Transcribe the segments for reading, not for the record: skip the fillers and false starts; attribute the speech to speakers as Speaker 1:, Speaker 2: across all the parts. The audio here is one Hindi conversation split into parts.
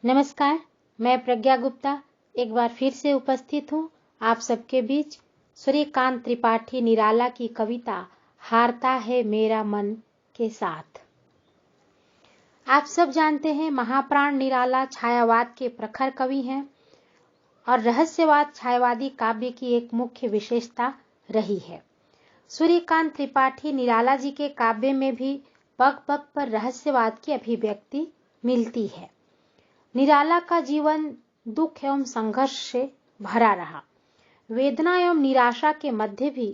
Speaker 1: नमस्कार, मैं प्रज्ञा गुप्ता एक बार फिर से उपस्थित हूँ आप सबके बीच। सूर्यकांत त्रिपाठी निराला की कविता हारता है मेरा मन के साथ। आप सब जानते हैं महाप्राण निराला छायावाद के प्रखर कवि हैं और रहस्यवाद छायावादी काव्य की एक मुख्य विशेषता रही है। सूर्यकांत त्रिपाठी निराला जी के काव्य में भी पग पग पर रहस्यवाद की अभिव्यक्ति मिलती है। निराला का जीवन दुख एवं संघर्ष से भरा रहा। वेदना एवं निराशा के मध्य भी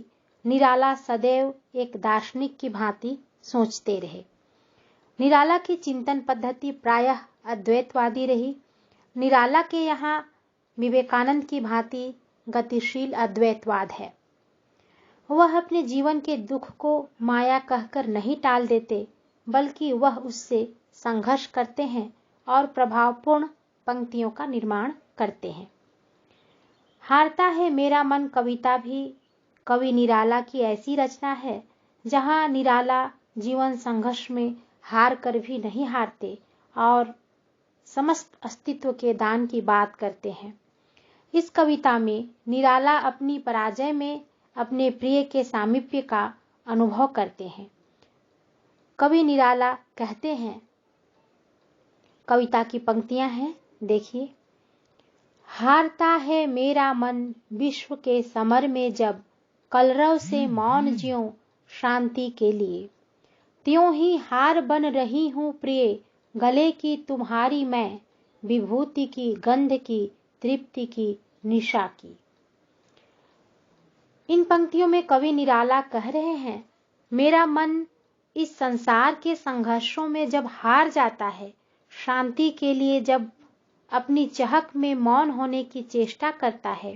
Speaker 1: निराला सदैव एक दार्शनिक की भांति सोचते रहे। निराला की चिंतन पद्धति प्रायः अद्वैतवादी रही। निराला के यहाँ विवेकानंद की भांति गतिशील अद्वैतवाद है। वह अपने जीवन के दुख को माया कहकर नहीं टाल देते, बल्कि वह उससे संघर्ष करते हैं और प्रभावपूर्ण पंक्तियों का निर्माण करते हैं। हारता है मेरा मन कविता भी कवि निराला की ऐसी रचना है जहां निराला जीवन संघर्ष में हार कर भी नहीं हारते और समस्त अस्तित्व के दान की बात करते हैं। इस कविता में निराला अपनी पराजय में अपने प्रिय के सामीप्य का अनुभव करते हैं। कवि निराला कहते हैं, कविता की पंक्तियां हैं, देखिए। हारता है मेरा मन विश्व के समर में, जब कलरव से मौन ज्यों शांति के लिए, त्यों ही हार बन रही हूं प्रिय गले की तुम्हारी मैं, विभूति की गंध की तृप्ति की निशा की। इन पंक्तियों में कवि निराला कह रहे हैं, मेरा मन इस संसार के संघर्षों में जब हार जाता है, शांति के लिए जब अपनी चहक में मौन होने की चेष्टा करता है,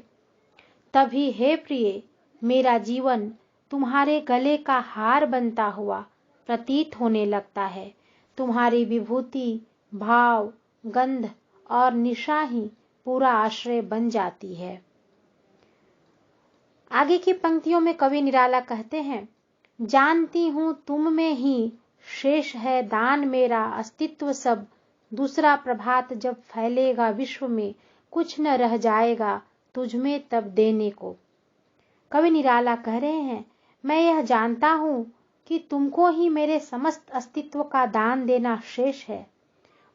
Speaker 1: तभी हे प्रिय मेरा जीवन तुम्हारे गले का हार बनता हुआ प्रतीत होने लगता है। तुम्हारी विभूति, भाव, गंध और निशा ही पूरा आश्रय बन जाती है। आगे की पंक्तियों में कवि निराला कहते हैं, जानती हूं तुम में ही शेष है दान मेरा अस्तित्व सब, दूसरा प्रभात जब फैलेगा विश्व में, कुछ न रह जाएगा तुझमें तब देने को। कवि निराला कह रहे हैं, मैं यह जानता हूं कि तुमको ही मेरे समस्त अस्तित्व का दान देना शेष है।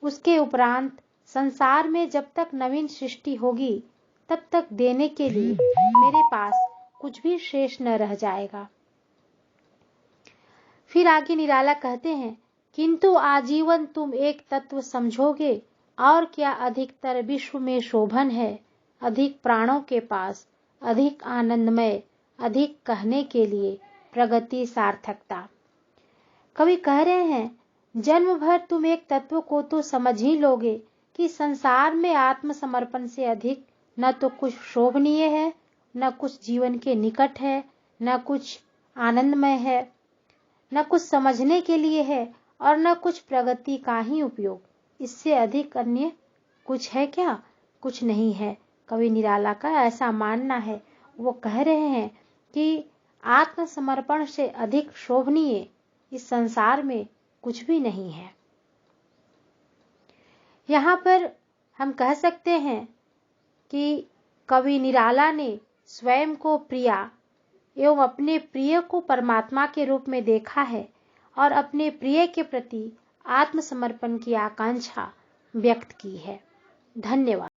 Speaker 1: उसके उपरांत संसार में जब तक नवीन सृष्टि होगी, तब तक देने के लिए मेरे पास कुछ भी शेष न रह जाएगा। फिर आगे निराला कहते हैं, किंतु आजीवन तुम एक तत्व समझोगे, और क्या अधिकतर विश्व में शोभन है, अधिक प्राणों के पास, अधिक आनंदमय, अधिक कहने के लिए प्रगति सार्थकता। कवि कह रहे हैं, जन्म भर तुम एक तत्व को तो समझ ही लोगे कि संसार में आत्मसमर्पण से अधिक न तो कुछ शोभनीय है, न कुछ जीवन के निकट है, न कुछ आनंदमय है, न कुछ समझने के लिए है और न कुछ प्रगति का ही उपयोग। इससे अधिक अन्य कुछ है क्या? कुछ नहीं है। कवि निराला का ऐसा मानना है। वो कह रहे हैं कि आत्मसमर्पण से अधिक शोभनीय इस संसार में कुछ भी नहीं है। यहाँ पर हम कह सकते हैं कि कवि निराला ने स्वयं को प्रिया एवं अपने प्रिय को परमात्मा के रूप में देखा है और अपने प्रिय के प्रति आत्मसमर्पण की आकांक्षा व्यक्त की है। धन्यवाद।